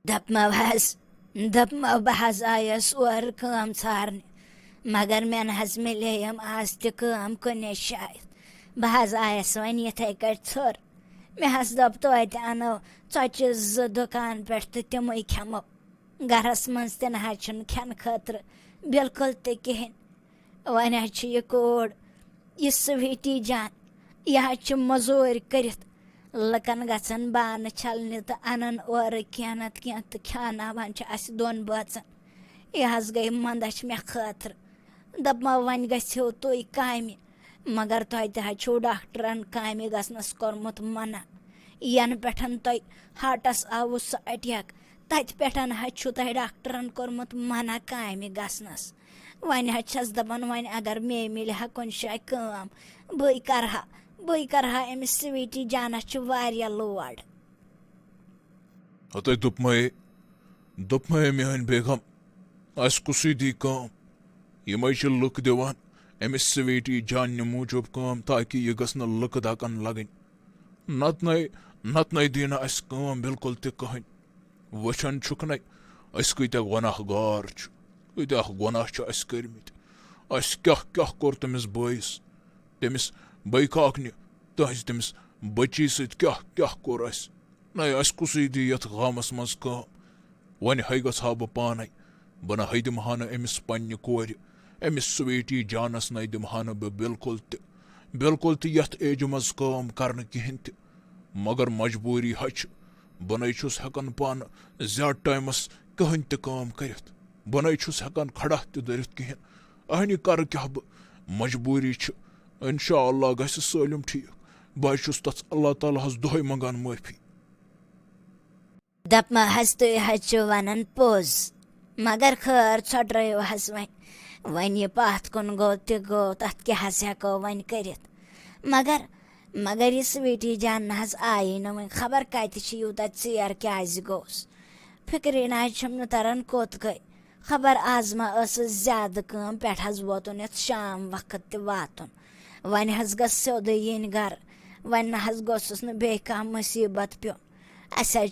دپ بہ حظ آیس اور کٲم ژھارنہِ مگر مےٚ نہ حظ مِلییَم آز تہِ کٲم کُنے شاید بہٕ حظ آیس وۄنۍ یِتھَے کٔٹھۍ ژھوٚر مےٚ حظ دوٚپ توتہِ اَنو ژۄچہِ 2 دُکان پٮ۪ٹھ تہٕ تِمٕے کھٮ۪مو گَرَس منٛز تہِ نہ حظ چھُنہٕ کھٮ۪نہٕ خٲطرٕ بِلکُل تہِ کِہیٖنۍ وۄنۍ حظ چھِ یہِ کوٗر یہِ سُویٖٹی جان یہِ حظ چھِ مٔزوٗرۍ کٔرِتھ لُکَن گژھان بانہٕ چھَلنہِ تہٕ اَنان اورٕ کینٛہہ نَتہٕ کینٛہہ تہٕ کھیٛاناوان چھِ اَسہِ 2 بٲژَن یہِ حظ گٔے منٛدَچھ مےٚ خٲطرٕ دَپمو وۄنۍ گٔژھِو تُہۍ کامہِ مگر تۄہہِ تہِ حظ چھُو ڈاکٹرَن کامہِ گژھنَس کوٚرمُت مَنع یَنہٕ پٮ۪ٹھ تۄہہِ ہاٹَس آوُ سُہ اَٹیک تَتہِ پٮ۪ٹھ حظ چھُو تۄہہِ ڈاکٹرَن کوٚرمُت مَنع کامہِ گژھنَس وۄنۍ حظ چھَس دَپان وۄنۍ اگر مے مِلہِ ہا کُنہِ جایہِ کٲم بٕے کَرٕ ہا أمِس سُویٖٹی جانَس چھِ واریاہ لوڈ. تۄہہِ دوٚپمَے میٛٲنۍ بیگم اَسہِ کُسٕے دی کٲم یِمَے چھِ لُکھ دِوان أمِس سُویٖٹی جانہِ موٗجوٗب کٲم تاکہِ یہِ گٔژھ نہٕ لُکہٕ دَکَن لَگٕنۍ نَتہٕ دی نہٕ اَسہِ کٲم بِلکُل تہِ کٕہٕنۍ وٕچھان چھُکھ نَے أسۍ کۭتیاہ گۄناہ گار چھِ کۭتیاہ گۄناہ چھِ اَسہِ کٔرمٕتۍ اَسہِ کیٛاہ کوٚر تٔمِس بٲیِس تٔمِس بٔے کاکنہِ تٔمِس بٔچی سۭتۍ کیٛاہ کوٚر اَسہِ نَے اَسہِ کُسٕے دی یَتھ گامَس منٛز کٲم وۄنۍ ہے گژھٕ ہا بہٕ پانَے بہٕ نہ ہے دِمہٕ ہا نہٕ أمِس پنٛنہِ کورِ أمِس سُویٖٹی جانَس نَے دِمہٕ ہا نہٕ بہٕ بِلکُل تہِ یَتھ ایجہِ منٛز کٲم کَرنہٕ کِہیٖنۍ تہِ مگر مجبوٗری حظ چھِ بہٕ نَے چھُس ہٮ۪کان پانہٕ زیادٕ ٹایمَس کٕہٕنۍ تہِ کٲم کٔرِتھ بہٕ نَے چھُس ہٮ۪کان کھڑا تہِ دٔرِتھ کِہیٖنۍ اَہنہِ کَرٕ کیٛاہ بہٕ مجبوٗری چھِ اِنشاء اللہ گژھِ سٲلِم ٹھیٖک بہٕ حظ چھُس تَتھ اللہ تعالیٰ ہَس دۄہَے منٛگان معٲفی. دَپما حظ تُہۍ حظ چھِو وَنان پوٚز مگر خٲر ژھۄٹرٲیِو حظ وۄنۍ یہِ پَتھ کُن گوٚو تہِ گوٚو تَتھ کیٛاہ حظ ہٮ۪کو وۄنۍ کٔرِتھ مگر یہِ سُویٖٹی جان نہ حظ آیی نہٕ وۄنۍ خبر کَتہِ چھِ یوٗتاہ ژیر کیٛازِ گوٚوس فِکرے نہ حظ چھُم نہٕ تَران کوٚت گٔے خبر آز ما ٲسٕس زیادٕ کٲم پٮ۪ٹھ حظ ووتُن یَتھ شام وقت تہِ واتُن وۄنۍ حظ گژھِ سیوٚدُے یِنۍ گَرٕ وۄنۍ نہ حظ گوٚژھُس نہٕ بیٚیہِ کانٛہہ مُصیٖبت پیوٚن اَسہِ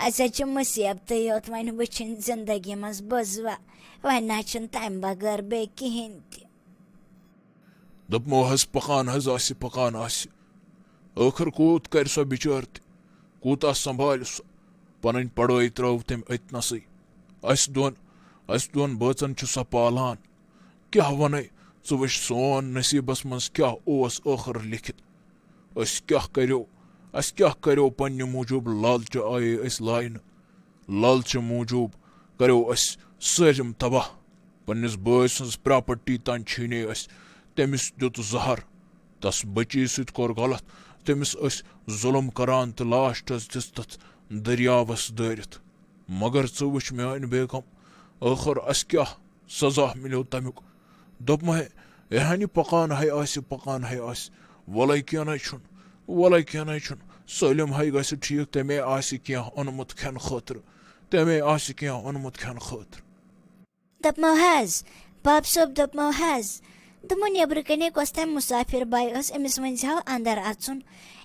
حظ چھِ مُصیٖبتٕے یوت وۄنۍ وٕچھِنۍ زِندگی منٛز بٔزوا وۄنۍ نہ حظ چھُنہٕ تَمہِ بغٲر بیٚیہِ کِہیٖنۍ تہِ. دوٚپمو حظ پَکان آسہِ ٲخٕر کوٗت کَرِ سۄ بِچٲر تہِ کوٗتاہ سنٛبھالہِ سۄ پَنٕنۍ پڑٲے ترٛٲو تٔمۍ أتنَسٕے اَسہِ دۄن بٲژَن چھِ سۄ پالان کیٛاہ وَنَے ژٕ وٕچھ سون نصیٖبَس منٛز کیٛاہ اوس ٲخٕر لیکھِتھ أسۍ کیٛاہ کَریو پنٛنہِ موٗجوٗب لالچہِ آیے أسۍ لاینہٕ لالچہِ موٗجوٗب کَریو اَسہِ سٲلِم تباہ پنٛنِس بٲے سٕنٛز پرٛاپَرٹی تام چھیٖنے اَسہِ تٔمِس دیُت زہر تَس بٔچی سۭتۍ کوٚر غلط تٔمِس ٲسۍ ظُلم کَران تہٕ لاسٹَس دِژ تَتھ دٔریاوَس دٲرِتھ مگر ژٕ وٕچھ میٛٲنۍ بیگم ٲخٕر اَسہِ کیٛاہ سزا مِلیو تَمیُک دوٚپمَے یہِ پَکان ہے آسہِ وَلَے کینٛہہ نَے چھُنہٕ سٲلِم ہے گژھِ ٹھیٖک تَمے آسہِ کینٛہہ اوٚنمُت کھٮ۪نہٕ خٲطرٕ دَپمو حظ پاپہٕ صٲب دوٚپمو حظ دوٚپمو نیٚبرٕ کَنے کۄس تام مُسافِر باے ٲس أمِس ؤنۍزِہَو اَندَر اَژُن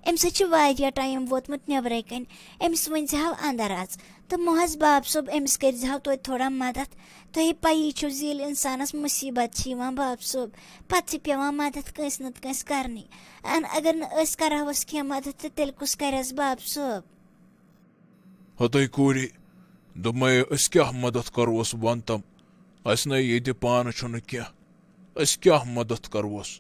أمِس حظ چھِ واریاہ ٹایم ووتمُت نیٚبرَے کَنۍ أمِس ؤنۍزِہَو اَندَر اَژ دوٚپمو حظ باب صٲب أمِس کٔرۍزِہَو توتہِ تھوڑا مَدَتھ تۄہہِ پَیی چھُو زِ ییٚلہِ اِنسانَس مُصیٖبت چھِ یِوان باب صٲب پَتہٕ چھِ پٮ۪وان مَدَتھ کٲنٛسہِ نَتہٕ کٲنٛسہِ کَرنٕے اگر نہٕ أسۍ کَرہوس کینٛہہ مَدَتھ تہٕ تیٚلہِ کُس کَرٮ۪س باب صٲب. ہتَے کوٗری دوٚپمَے أسۍ کیٛاہ مَدَتھ کَروس وَن تَم اَسہِ نَے ییٚتہِ پانہٕ چھُنہٕ کینٛہہ أسۍ کیٛاہ مَدَتھ کَروس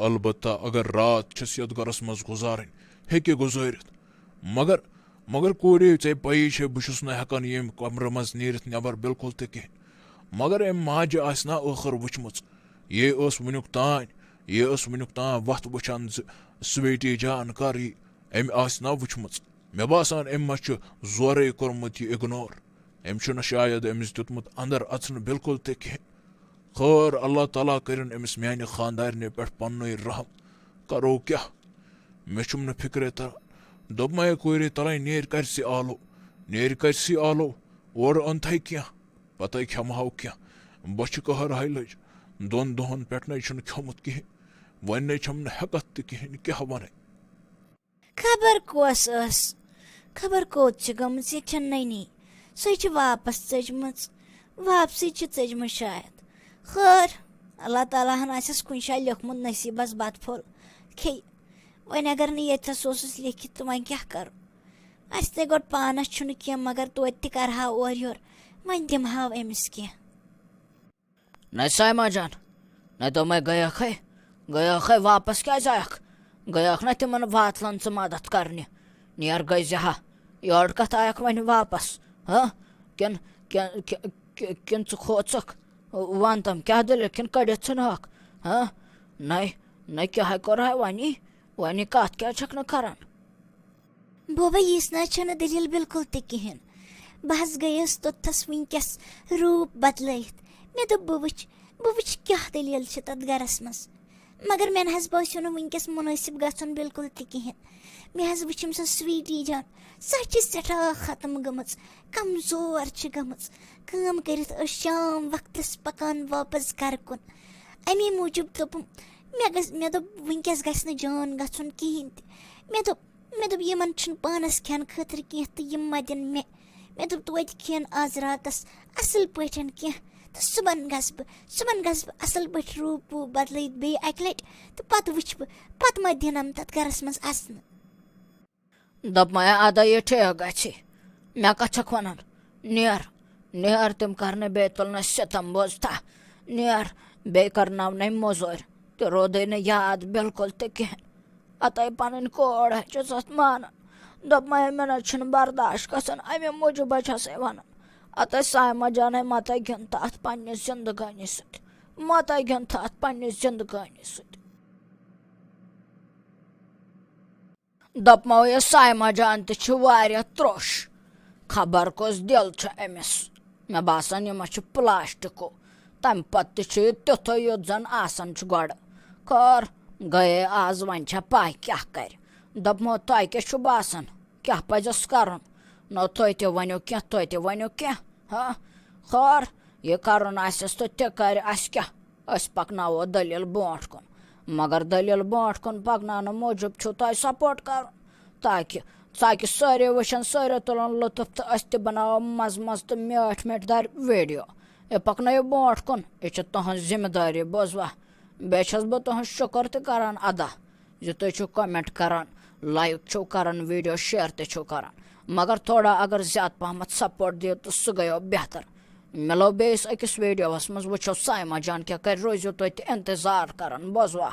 البتہ اگر رات چھَس یَتھ گَرَس منٛز گُزارٕنۍ ہیٚکہِ گُزٲرِتھ مگر کوٗرے ژےٚ پَیی چھے بہٕ چھُس نہٕ ہٮ۪کان ییٚمہِ کَمرٕ منٛز نیٖرِتھ نٮ۪بر بِلکُل تہِ کِہیٖنۍ مگر أمۍ ماجہِ آسہِ نا ٲخٕر وٕچھمٕژ یہِ ٲس وٕنیُک تام وَتھ وٕچھان زِ سُویٖٹی جان کَر یی أمۍ آسہِ نا وٕچھمٕژ مےٚ باسان أمۍ ما چھُ زورَے کوٚرمُت یہِ اِگنور أمۍ چھُنہٕ شاید أمِس دیُتمُت اَندَر اَژنہٕ بِلکُل تہِ کِہیٖنۍ خٲر اللہ تعالیٰ کٔرِنۍ أمِس میٛانہِ خاندارنہِ پٮ۪ٹھ پنٛنُے رحم کَرو کیٛاہ مےٚ چھُم نہٕ فِکرے تَران دوٚپمَے کوٗرے تَلَے نیرِ کَرسی آلو اورٕ أنتھَے کینٛہہ پَتَے کھٮ۪مہو کینٛہہ بۄچھِ کٔہر ہے لٔج 2 دۄہَن پٮ۪ٹھ نَے چھُنہٕ کھیوٚمُت کِہیٖنۍ وۄنۍ نَے چھَم نہٕ ہٮ۪کَتھ تہِ کِہیٖنۍ کیٛاہ وَنَے خبر کۄس ٲس خبر کوٚت چھِ گٔمٕژ یہِ چھَنہٕ نٔنی سۄ واپس ژٔجمٕژ واپسی ژٔجمٕژ شاید خٲر اللہ تعالیٰ ہن آسٮ۪س کُنہِ جایہِ لیوکھمُت نصیٖبس بتہٕ پھوٚل کھیٚیہِ وۄنۍ اگر نہٕ ییٚتھس اوسُس لیکھِتھ تہٕ وۄنۍ کیٛاہ کرو اَسہِ تے گۄڈٕ پانس چھُنہٕ کینٛہہ مگر توتہِ تہِ کرہاو اورٕ یورٕ وۄنۍ دِمہاو أمِس کینٛہہ نہ سایما جان نہ دوٚپمَے گٔیاکھَے واپس کیٛازِ آیکھ گٔیاکھ نہ تِمن واتلن ژٕ مدد کرنہِ نیر گٔے زِ ہا یورٕ کتھ آیکھ وۄنۍ واپس کِنہٕ ژٕ کھوژکھ وَن تم کیٛاہ دٔلیٖل کِنہٕ کٔڑِتھ ژھٕنہوکھ نہ کیٛاہ کوٚرہاے وۄنۍ کتھ کیٛازِ چھکھ نہٕ کران بوبا یِژھ نہ چھنہٕ دٔلیٖل بِلکُل تہِ کِہیٖنۍ بہٕ حظ گٔیَس توٚتتھس وٕنکیٚس روٗپ بدلٲیِتھ مےٚ دوٚپ بہٕ وٕچھِ کیٛاہ دٔلیٖل چھِ تتھ گرس منٛز مگر مےٚ نہ حظ باسیو نہٕ وٕنکیٚس مُنٲسِب گژھُن بِلکُل تہِ کِہیٖنۍ مےٚ حظ وٕچھِم سۄ سُویٖٹی جان سۄ چھِ سٮ۪ٹھاہ ختم گٔمٕژ کمزور چھِ گٔمٕژ کٲم کٔرِتھ ٲس شام وقتس پکان واپس گرٕ کُن امی موٗجوٗب دوٚپُم مےٚ دوٚپ وٕنکیٚس گژھِ نہٕ جان گژھُن کِہیٖنۍ تہِ مےٚ دوٚپ یِمن چھُنہٕ پانس کھٮ۪نہٕ خٲطرٕ کینٛہہ تہٕ یِم ما دِن مےٚ دوٚپ توتہِ کھٮ۪ن آز راتس اصل پٲٹھۍ کینٛہہ تہٕ صُبحن گژھٕ بہٕ اصل پٲٹھۍ روٗپ ووٗپ بدلٲیِتھ بیٚیہِ اکہِ لٹہِ تہٕ پتہٕ وٕچھٕ بہٕ پتہٕ ما دِنم تتھ گرس منٛز اَژنہٕ دوٚپمَے ادا یہِ ٹھیٖک گژھِ مےٚ کتھ چھکھ ونان نیر تِم کرنہٕ بیٚیہِ تُلنہٕ سِتم بوزتھا نیر بیٚیہِ کرناونَے موٚزوٗرۍ تہِ روٗدٕے نہٕ یاد بِلکُل تہِ کِہیٖنۍ اتے پنٕنۍ کور چھَس اتھ مانان دوٚپمَے مےٚ نہ چھُنہٕ برداش گژھان اَمے موٗجوٗب چھسے ونان اتے سایما جانے متے گِنٛدتہٕ اتھ پننہِ زندگٲنی سۭتۍ دوٚپمو یہِ سایما جان تہِ چھِ واریاہ تروٚش خبر کُس دِل چھُ أمِس مےٚ باسان یہِ ما چھُ پلاسٹِکو تمہِ پتہٕ تہِ چھُ یہِ تیُتھُے یُتھ زن آسان چھُ گۄڈٕ خٲر گٔیے آز وۄنۍ چھےٚ پاے کیٛاہ کرِ دوٚپمو تۄہہِ کیٛاہ چھُ باسان کیٛاہ پزٮ۪س کرُن نہ تُہۍ تہِ ؤنِو کینٛہہ خٲر یہِ کرُن آسٮ۪س تہٕ تہِ کرِ اَسہِ کیٛاہ أسۍ پکناوو دٔلیٖل برونٛٹھ کُن مگر دٔلیٖل برونٛٹھ کُن پکناونہٕ موٗجوٗب چھُو تۄہہِ سپورٹ کرُن تاکہِ سٲری وٕچھن سٲری تُلن لُطف تہٕ أسۍ تہِ بناوو مزٕ تہٕ میٖٹھۍ دار ویٖڈیو یہِ پکنٲیِو برونٛٹھ کُن یہِ چھِ تُہنٛز ذمہٕ دٲری بوزوا بیٚیہِ چھس بہٕ تُہنٛد شُکر تہِ کران ادا زِ تُہۍ چھِو کمنٹ کران لایک چھِو کران ویٖڈیو شیر تہِ چھِو کران مگر تھوڑا اگر زیادٕ پہمتھ سپورٹ دِیِو تہٕ سُہ گٔیو بہتر مِلو بیٚیِس أکِس ویٖڈیووَس منٛز وٕچھو سایما جان کیٛاہ کرِ روٗزِو تُہۍ تہِ انتظار کران بوزوا